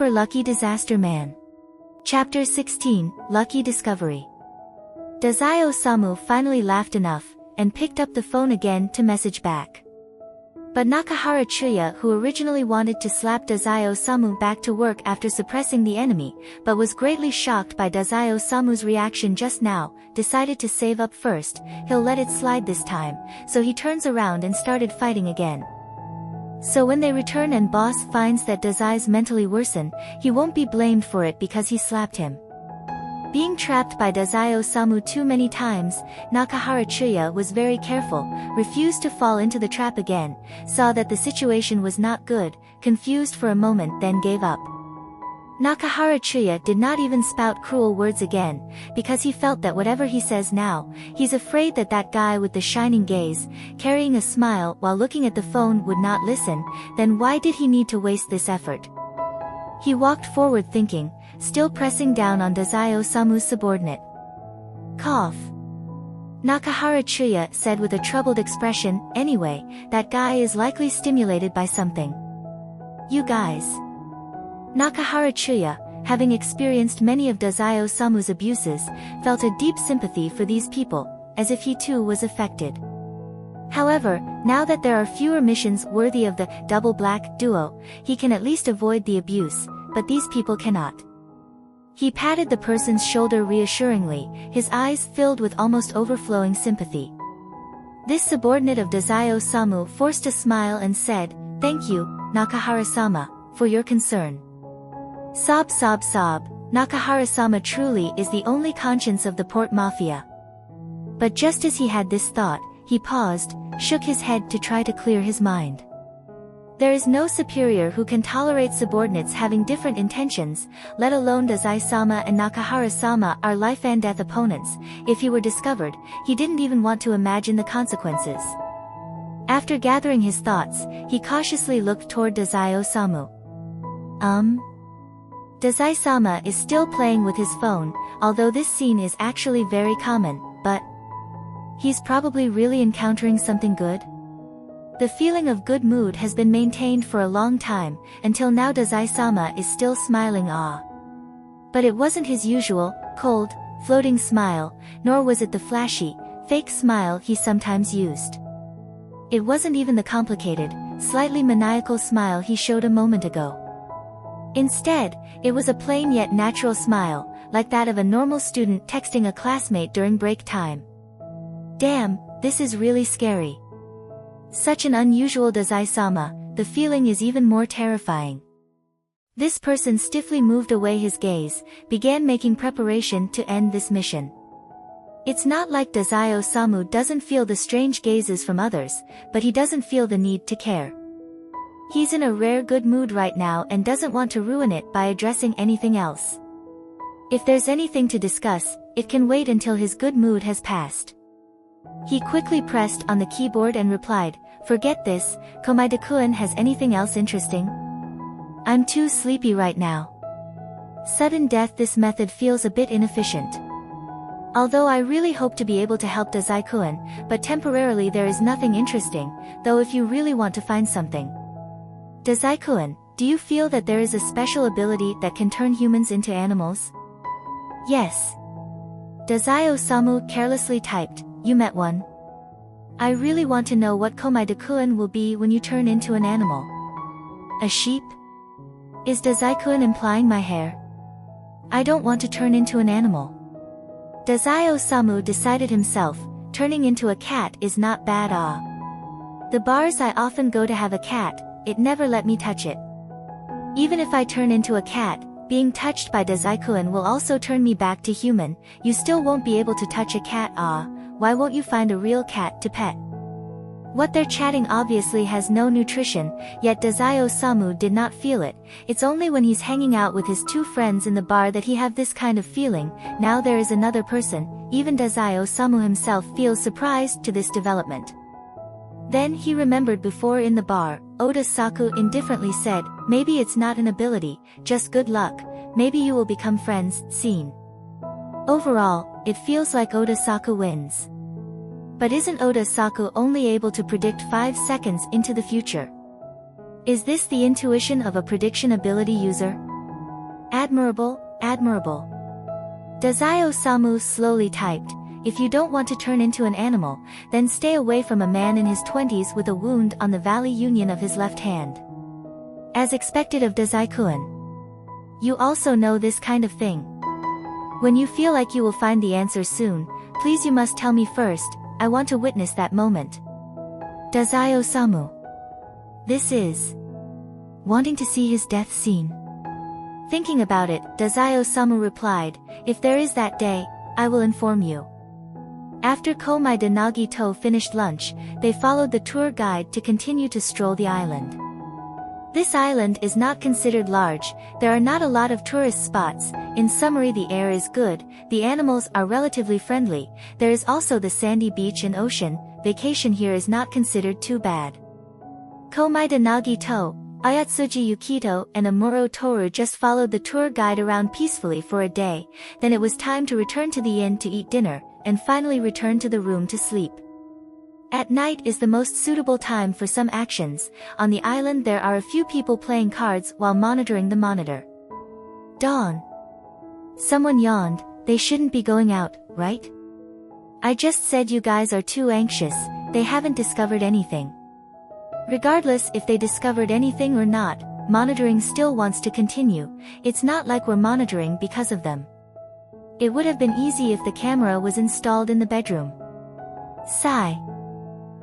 Super Lucky Disaster Man. Chapter 16, Lucky Discovery. Dazai-sama finally laughed enough, and picked up the phone again to message back. But Nakahara Chuya, who originally wanted to slap Dazai-sama back to work after suppressing the enemy, but was greatly shocked by Dazai-sama's reaction just now, decided to save up first. He'll let it slide this time, so he turns around and started fighting again. So when they return and boss finds that Dazai's mentally worsened, he won't be blamed for it because he slapped him. Being trapped by Dazai-sama too many times, Nakahara Chuya was very careful, refused to fall into the trap again, saw that the situation was not good, confused for a moment then gave up. Nakahara Chuya did not even spout cruel words again, because he felt that whatever he says now, he's afraid that that guy with the shining gaze, carrying a smile while looking at the phone would not listen, then why did he need to waste this effort? He walked forward thinking, still pressing down on Dazai-sama's subordinate. Cough. Nakahara Chuya said with a troubled expression, anyway, that guy is likely stimulated by something. You guys. Nakahara Chuya, having experienced many of Dazai-sama's abuses, felt a deep sympathy for these people, as if he too was affected. However, now that there are fewer missions worthy of the double black duo, he can at least avoid the abuse, but these people cannot. He patted the person's shoulder reassuringly, his eyes filled with almost overflowing sympathy. This subordinate of Dazai-sama forced a smile and said, "Thank you, Nakahara-sama, for your concern." Sob sob sob, Nakahara-sama truly is the only conscience of the port Mafia. But just as he had this thought, he paused, shook his head to try to clear his mind. There is no superior who can tolerate subordinates having different intentions, let alone Dazai-sama and Nakahara-sama are life and death opponents. If he were discovered, he didn't even want to imagine the consequences. After gathering his thoughts, he cautiously looked toward Dazai-sama. Dazai-sama is still playing with his phone, although this scene is actually very common, but he's probably really encountering something good? The feeling of good mood has been maintained for a long time, until now Dazai-sama is still smiling But it wasn't his usual, cold, floating smile, nor was it the flashy, fake smile he sometimes used. It wasn't even the complicated, slightly maniacal smile he showed a moment ago. Instead, it was a plain yet natural smile, like that of a normal student texting a classmate during break time. Damn, this is really scary. Such an unusual Dazai-sama, the feeling is even more terrifying. This person stiffly moved away his gaze, began making preparation to end this mission. It's not like Dazai-sama doesn't feel the strange gazes from others, but he doesn't feel the need to care. He's in a rare good mood right now and doesn't want to ruin it by addressing anything else. If there's anything to discuss, it can wait until his good mood has passed. He quickly pressed on the keyboard and replied, "Forget this, Komaeda-kun has anything else interesting? I'm too sleepy right now." Sudden death. This method feels a bit inefficient. Although I really hope to be able to help Dazai-kun, but temporarily there is nothing interesting, though if you really want to find something. Dazai-kun, do you feel that there is a special ability that can turn humans into animals? Yes. Dazai-sama carelessly typed, you met one. I really want to know what Komaeda-kun will be when you turn into an animal. A sheep? Is Dazai-kun implying my hair? I don't want to turn into an animal. Dazai-sama decided himself, turning into a cat is not bad. The bars I often go to have a cat, it never let me touch it. Even if I turn into a cat, being touched by Dazai-kun will also turn me back to human. You still won't be able to touch a cat. Why won't you find a real cat to pet? What they're chatting obviously has no nutrition, yet Dazai-sama did not feel it. It's only when he's hanging out with his two friends in the bar that he have this kind of feeling. Now there is another person, even Dazai-sama himself feels surprised to this development. Then he remembered before in the bar, Oda-saku indifferently said, maybe it's not an ability, just good luck, maybe you will become friends, scene. Overall, it feels like Oda-saku wins. But isn't Oda-saku only able to predict 5 seconds into the future? Is this the intuition of a prediction ability user? Admirable, admirable. Dazai-sama slowly typed, if you don't want to turn into an animal, then stay away from a man in his 20s with a wound on the valley union of his left hand. As expected of Dazai-kun. You also know this kind of thing. When you feel like you will find the answer soon, please you must tell me first, I want to witness that moment. Dazai-sama. This is... wanting to see his death scene. Thinking about it, Dazai-sama replied, if there is that day, I will inform you. After Komaeda Naruto finished lunch, they followed the tour guide to continue to stroll the island. This island is not considered large, there are not a lot of tourist spots, in summary the air is good, the animals are relatively friendly, there is also the sandy beach and ocean, vacation here is not considered too bad. Komaeda Naruto, Ayatsuji Yukito and Amuro Toru just followed the tour guide around peacefully for a day, then it was time to return to the inn to eat dinner, and finally return to the room to sleep. At night is the most suitable time for some actions. On the island there are a few people playing cards while monitoring the monitor. Dawn. Someone yawned, they shouldn't be going out, right? I just said you guys are too anxious, they haven't discovered anything. Regardless if they discovered anything or not, monitoring still wants to continue, it's not like we're monitoring because of them. It would have been easy if the camera was installed in the bedroom. Sigh.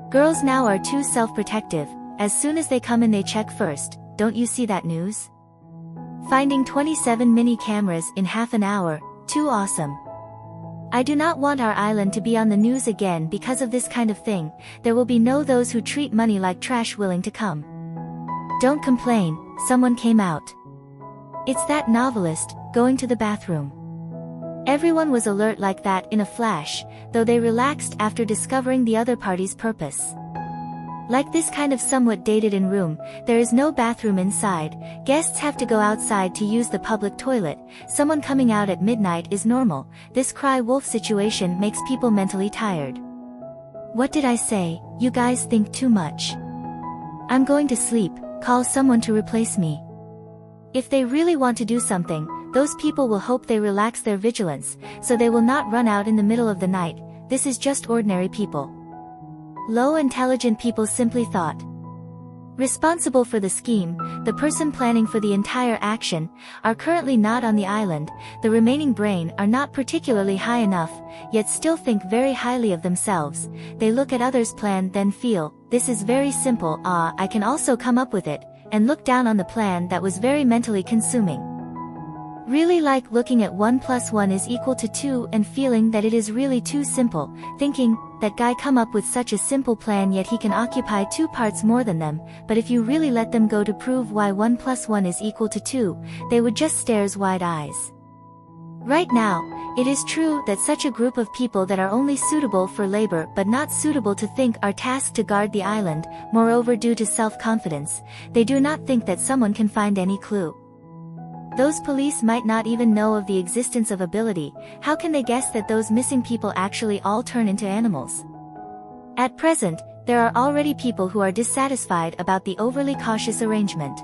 Girls now are too self-protective, as soon as they come in they check first, don't you see that news? Finding 27 mini cameras in half an hour, too awesome. I do not want our island to be on the news again because of this kind of thing, there will be no those who treat money like trash willing to come. Don't complain, someone came out. It's that novelist, going to the bathroom. Everyone was alert like that in a flash, though they relaxed after discovering the other party's purpose. Like this kind of somewhat dated-in room, there is no bathroom inside, guests have to go outside to use the public toilet, someone coming out at midnight is normal, this cry wolf situation makes people mentally tired. What did I say, you guys think too much. I'm going to sleep, call someone to replace me. If they really want to do something, those people will hope they relax their vigilance, so they will not run out in the middle of the night, this is just ordinary people. Low intelligent people simply thought. Responsible for the scheme, the person planning for the entire action, are currently not on the island, the remaining brain are not particularly high enough, yet still think very highly of themselves, they look at others' plan then feel, this is very simple, I can also come up with it, and look down on the plan that was very mentally consuming. Really like looking at 1 + 1 is equal to 2 and feeling that it is really too simple, thinking, that guy come up with such a simple plan yet he can occupy 2 parts more than them, but if you really let them go to prove why 1 + 1 is equal to 2, they would just stares wide eyes. Right now, it is true that such a group of people that are only suitable for labor but not suitable to think are tasked to guard the island, moreover due to self-confidence, they do not think that someone can find any clue. Those police might not even know of the existence of ability, how can they guess that those missing people actually all turn into animals? At present, there are already people who are dissatisfied about the overly cautious arrangement.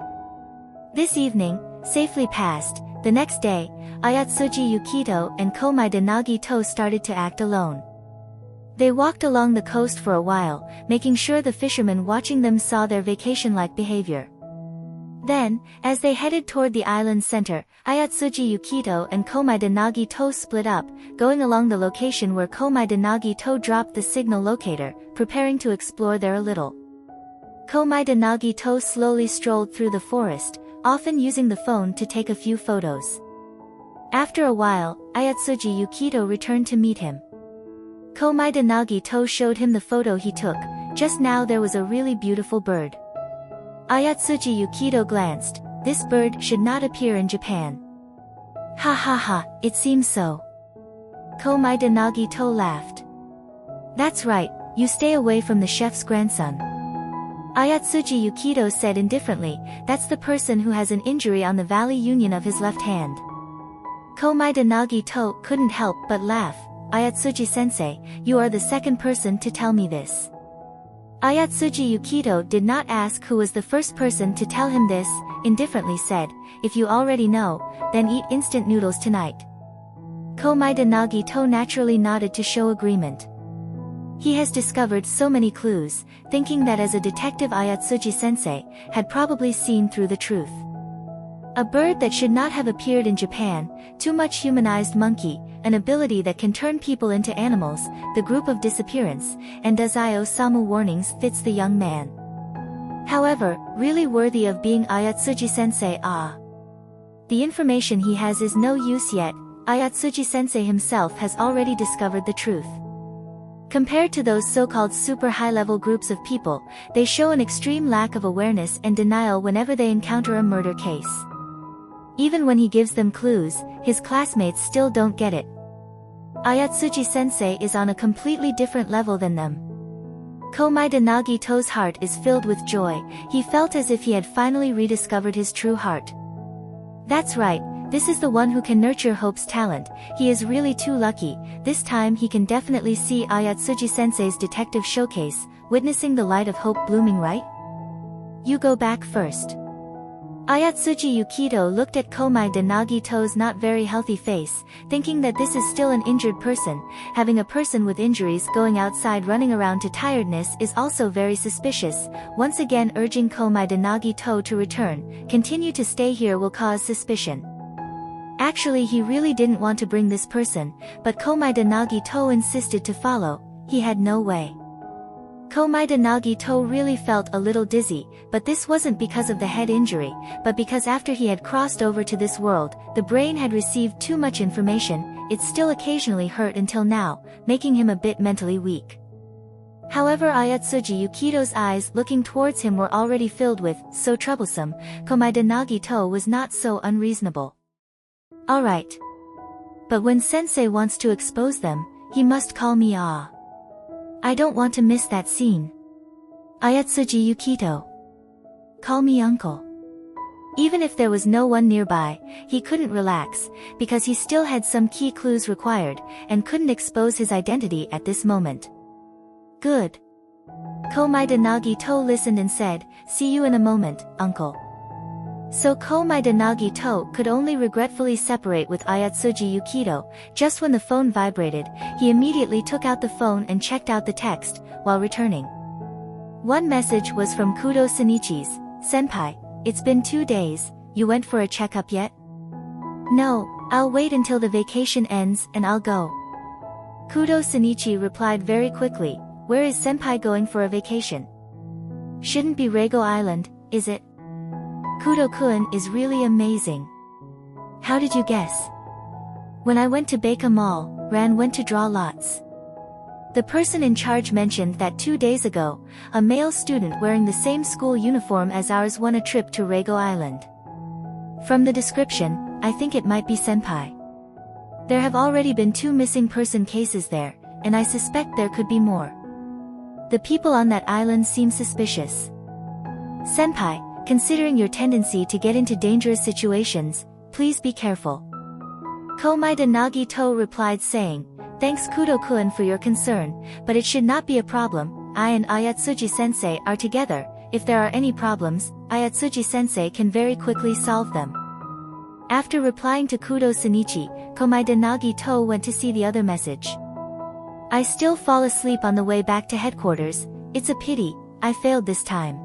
This evening, safely passed, the next day, Ayatsuji Yukito and Komaeda Naruto started to act alone. They walked along the coast for a while, making sure the fishermen watching them saw their vacation-like behavior. Then, as they headed toward the island center, Ayatsuji Yukito and Komaeda Naruto split up, going along the location where Komaeda Naruto dropped the signal locator, preparing to explore there a little. Komaeda Naruto slowly strolled through the forest, often using the phone to take a few photos. After a while, Ayatsuji Yukito returned to meet him. Komaeda Naruto showed him the photo he took, just now there was a really beautiful bird. Ayatsuji Yukito glanced, this bird should not appear in Japan. Ha ha ha, it seems so. Komaeda Naruto laughed. That's right, you stay away from the chef's grandson. Ayatsuji Yukito said indifferently, that's the person who has an injury on the valley union of his left hand. Komaeda Naruto couldn't help but laugh, Ayatsuji-sensei, you are the second person to tell me this. Ayatsuji Yukito did not ask who was the first person to tell him this, indifferently said, "If you already know, then eat instant noodles tonight." Komaeda Naruto naturally nodded to show agreement. He has discovered so many clues, thinking that as a detective Ayatsuji-sensei had probably seen through the truth. A bird that should not have appeared in Japan, too much humanized monkey, an ability that can turn people into animals, the group of disappearance, and Dazai-sama warnings fits the young man. However, really worthy of being Ayatsuji-sensei the information he has is no use yet. Ayatsuji-sensei himself has already discovered the truth. Compared to those so-called super high-level groups of people, they show an extreme lack of awareness and denial whenever they encounter a murder case. Even when he gives them clues, his classmates still don't get it. Ayatsuji-sensei is on a completely different level than them. Komaeda Naruto's heart is filled with joy. He felt as if he had finally rediscovered his true heart. That's right, this is the one who can nurture Hope's talent. He is really too lucky. This time he can definitely see Ayatsuji-sensei's detective showcase, witnessing the light of hope blooming, right? You go back first. Ayatsuji Yukito looked at Komaeda Naruto's not very healthy face, thinking that this is still an injured person. Having a person with injuries going outside running around to tiredness is also very suspicious, once again urging Komaeda Naruto to return. Continue to stay here will cause suspicion. Actually, he really didn't want to bring this person, but Komaeda Naruto insisted to follow. He had no way. Komaeda Naruto really felt a little dizzy, but this wasn't because of the head injury, but because after he had crossed over to this world, the brain had received too much information. It still occasionally hurt until now, making him a bit mentally weak. However, Ayatsuji Yukito's eyes looking towards him were already filled with, so troublesome. Komaeda Naruto was not so unreasonable. Alright. But when sensei wants to expose them, he must call me I don't want to miss that scene. Ayatsuji Yukito. Call me uncle. Even if there was no one nearby, he couldn't relax, because he still had some key clues required, and couldn't expose his identity at this moment. Good. Komaeda Naruto listened and said, "See you in a moment, uncle." So Komaeda Naruto could only regretfully separate with Ayatsuji Yukito. Just when the phone vibrated, he immediately took out the phone and checked out the text, while returning. One message was from Kudo Shinichi's, "Senpai, it's been 2 days, you went for a checkup yet?" "No, I'll wait until the vacation ends and I'll go." Kudo Shinichi replied very quickly, "Where is Senpai going for a vacation? Shouldn't be Reigo Island, is it?" Kudo-kun is really amazing. How did you guess? When I went to Baika Mall, Ran went to draw lots. The person in charge mentioned that 2 days ago, a male student wearing the same school uniform as ours won a trip to Reigo Island. From the description, I think it might be Senpai. There have already been 2 missing person cases there, and I suspect there could be more. The people on that island seem suspicious. Senpai, considering your tendency to get into dangerous situations, please be careful. Komaeda Naruto replied saying, "Thanks Kudo-kun for your concern, but it should not be a problem. I and Ayatsuji-sensei are together. If there are any problems, Ayatsuji-sensei can very quickly solve them." After replying to Kudo Shinichi, Komaeda Naruto went to see the other message. "I still fall asleep on the way back to headquarters. It's a pity, I failed this time.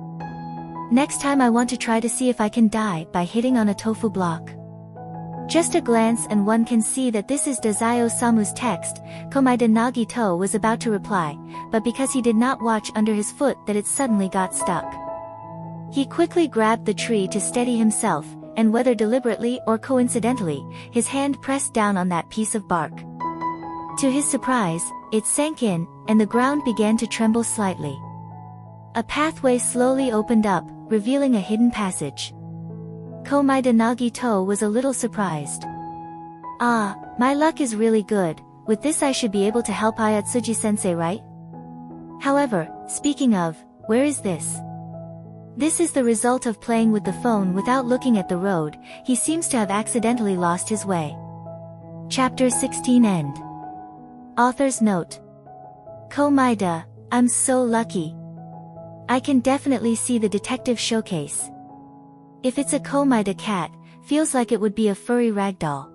Next time I want to try to see if I can die by hitting on a tofu block." Just a glance and one can see that this is Dazai-sama's text. Komaeda Naruto was about to reply, but because he did not watch under his foot that it suddenly got stuck. He quickly grabbed the tree to steady himself, and whether deliberately or coincidentally, his hand pressed down on that piece of bark. To his surprise, it sank in, and the ground began to tremble slightly. A pathway slowly opened up, revealing a hidden passage. Komaeda Naruto was a little surprised. My luck is really good. With this I should be able to help Ayatsuji-sensei, right? However, speaking of, where is this? This is the result of playing with the phone without looking at the road. He seems to have accidentally lost his way. Chapter 16 End. Author's note. Komaeda, I'm so lucky. I can definitely see the detective showcase. If it's a Komaeda cat, feels like it would be a furry ragdoll.